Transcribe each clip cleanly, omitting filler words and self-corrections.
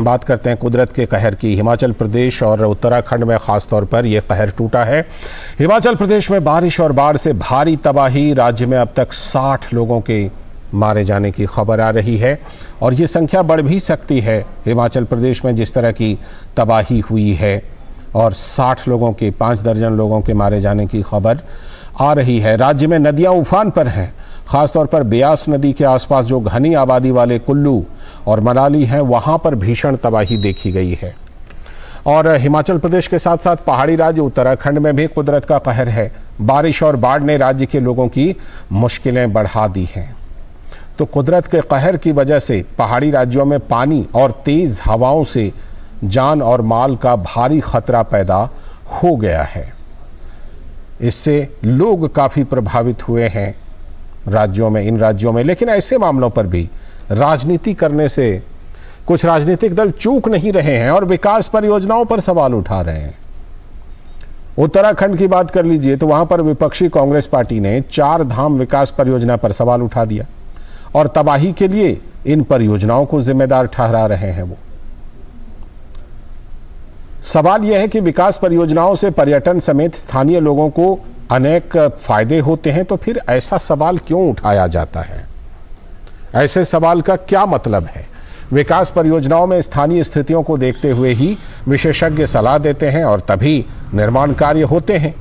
बात करते हैं कुदरत के कहर की। हिमाचल प्रदेश और उत्तराखंड में खास तौर पर यह कहर टूटा है। हिमाचल प्रदेश में बारिश और बाढ़ से भारी तबाही। राज्य में अब तक 60 लोगों के मारे जाने की खबर आ रही है और ये संख्या बढ़ भी सकती है। हिमाचल प्रदेश में जिस तरह की तबाही हुई है और 60 लोगों के 5 दर्जन लोगों के मारे जाने की खबर आ रही है। राज्य में नदियां उफान पर हैं। खासतौर पर ब्यास नदी के आसपास जो घनी आबादी वाले कुल्लू और मनाली हैं, वहां पर भीषण तबाही देखी गई है। और हिमाचल प्रदेश के साथ साथ पहाड़ी राज्य उत्तराखंड में भी कुदरत का कहर है। बारिश और बाढ़ ने राज्य के लोगों की मुश्किलें बढ़ा दी हैं। तो कुदरत के कहर की वजह से पहाड़ी राज्यों में पानी और तेज हवाओं से जान और माल का भारी खतरा पैदा हो गया है। इससे लोग काफ़ी प्रभावित हुए हैं इन राज्यों में। लेकिन ऐसे मामलों पर भी राजनीति करने से कुछ राजनीतिक दल चूक नहीं रहे हैं और विकास परियोजनाओं पर सवाल उठा रहे हैं। उत्तराखंड की बात कर लीजिए तो वहां पर विपक्षी कांग्रेस पार्टी ने 4 धाम विकास परियोजना पर सवाल उठा दिया और तबाही के लिए इन परियोजनाओं को जिम्मेदार ठहरा रहे हैं। वो सवाल यह है कि विकास परियोजनाओं से पर्यटन समेत स्थानीय लोगों को अनेक फायदे होते हैं, तो फिर ऐसा सवाल क्यों उठाया जाता है? ऐसे सवाल का क्या मतलब है? विकास परियोजनाओं में स्थानीय स्थितियों को देखते हुए ही विशेषज्ञ सलाह देते हैं और तभी निर्माण कार्य होते हैं।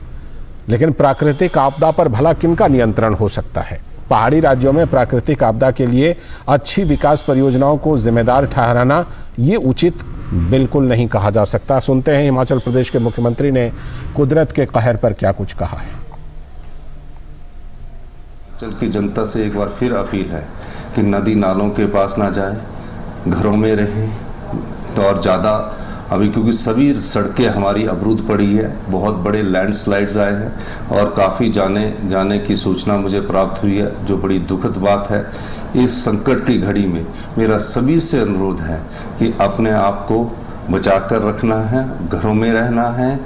लेकिन प्राकृतिक आपदा पर भला किनका नियंत्रण हो सकता है? पहाड़ी राज्यों में प्राकृतिक आपदा के लिए अच्छी विकास परियोजनाओं को जिम्मेदार ठहराना ये उचित बिल्कुल नहीं कहा जा सकता। सुनते हैं हिमाचल प्रदेश के मुख्यमंत्री ने कुदरत के कहर पर क्या कुछ कहा है। हिमाचल की जनता से एक बार फिर अपील है कि नदी नालों के पास ना जाए, घरों में रहें। तो और ज़्यादा अभी क्योंकि सभी सड़कें हमारी अवरुद्ध पड़ी है, बहुत बड़े लैंडस्लाइड्स आए हैं और काफ़ी जाने की सूचना मुझे प्राप्त हुई है, जो बड़ी दुखद बात है। इस संकट की घड़ी में मेरा सभी से अनुरोध है कि अपने आप को बचा कर रखना है, घरों में रहना है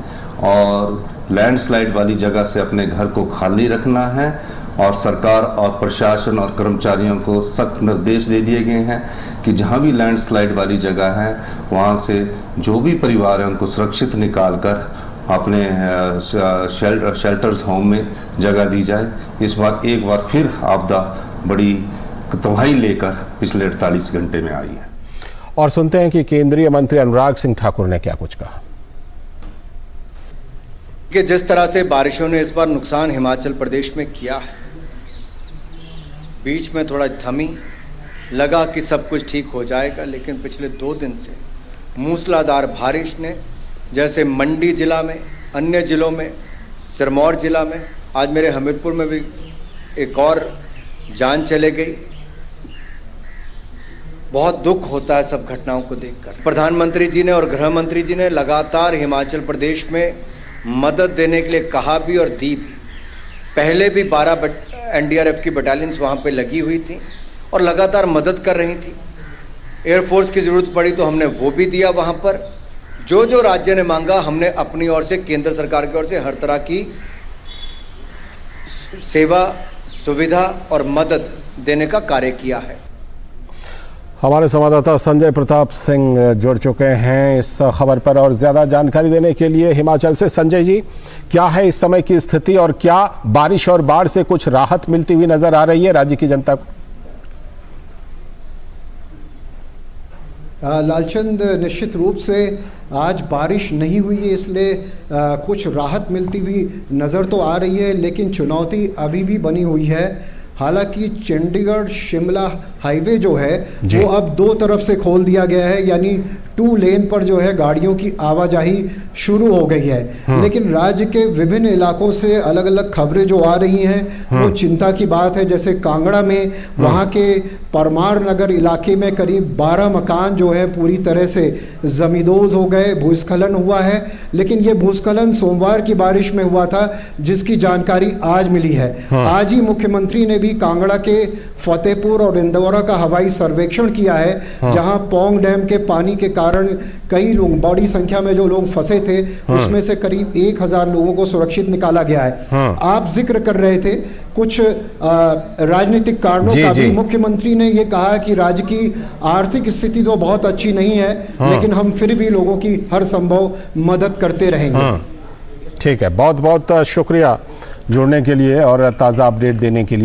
और लैंडस्लाइड वाली जगह से अपने घर को खाली रखना है। और सरकार और प्रशासन और कर्मचारियों को सख्त निर्देश दे दिए गए हैं कि जहां भी लैंडस्लाइड वाली जगह है वहां से जो भी परिवार है उनको सुरक्षित निकाल कर अपने शेल्टर्स होम में जगह दी जाए। इस बार एक बार फिर आपदा बड़ी तबाही लेकर पिछले 48 घंटे में आई है। और सुनते हैं कि केंद्रीय मंत्री अनुराग सिंह ठाकुर ने क्या कुछ कहा। कि जिस तरह से बारिशों ने इस बार नुकसान हिमाचल प्रदेश में किया है, बीच में थोड़ा थमी, लगा कि सब कुछ ठीक हो जाएगा, लेकिन पिछले 2 दिन से मूसलाधार बारिश ने जैसे मंडी जिला में, अन्य जिलों में, सिरमौर जिला में, आज मेरे हमीरपुर में भी एक और जान चले गई। बहुत दुख होता है सब घटनाओं को देखकर। प्रधानमंत्री जी ने और गृह मंत्री जी ने लगातार हिमाचल प्रदेश में मदद देने के लिए कहा भी और दी भी। पहले भी 12 एनडीआरएफ की बटालियंस वहाँ पे लगी हुई थी और लगातार मदद कर रही थी। एयरफोर्स की ज़रूरत पड़ी तो हमने वो भी दिया। वहाँ पर जो जो राज्य ने मांगा हमने अपनी ओर से, केंद्र सरकार की ओर से हर तरह की सेवा, सुविधा और मदद देने का कार्य किया है। हमारे संवाददाता संजय प्रताप सिंह जुड़ चुके हैं इस खबर पर और ज़्यादा जानकारी देने के लिए हिमाचल से। संजय जी, क्या है इस समय की स्थिति और क्या बारिश और बाढ़ से कुछ राहत मिलती हुई नजर आ रही है राज्य की जनता को? लालचंद, निश्चित रूप से आज बारिश नहीं हुई है, इसलिए कुछ राहत मिलती हुई नज़र तो आ रही है, लेकिन चुनौती अभी भी बनी हुई है। हालांकि चंडीगढ़ शिमला हाईवे जो है वो अब 2 तरफ से खोल दिया गया है, यानी 2 लेन पर जो है गाड़ियों की आवाजाही शुरू हो गई है। लेकिन राज्य के विभिन्न इलाकों से अलग अलग खबरें जो आ रही हैं वो चिंता की बात है। जैसे कांगड़ा में वहाँ के परमार नगर इलाके में करीब 12 मकान जो है पूरी तरह से जमींदोज हो गए, भूस्खलन हुआ है। लेकिन ये भूस्खलन सोमवार की बारिश में हुआ था, जिसकी जानकारी आज मिली है। आज ही मुख्यमंत्री ने भी कांगड़ा के फतेहपुर और इंदौरा का हवाई सर्वेक्षण किया है, जहां पौंग डैम के पानी के कारण कई लोग, बड़ी संख्या में जो लोग फंसे थे, उसमें से करीब 1000 लोगों को सुरक्षित निकाला गया है। आप जिक्र कर रहे थे कुछ राजनीतिक कारणों जी, का जी। भी मुख्यमंत्री ने ये कहा कि राज्य की आर्थिक स्थिति तो बहुत अच्छी नहीं है, लेकिन हम फिर भी लोगों की हर संभव मदद करते रहेंगे। ठीक है, बहुत बहुत शुक्रिया जुड़ने के लिए और ताज़ा अपडेट देने के लिए।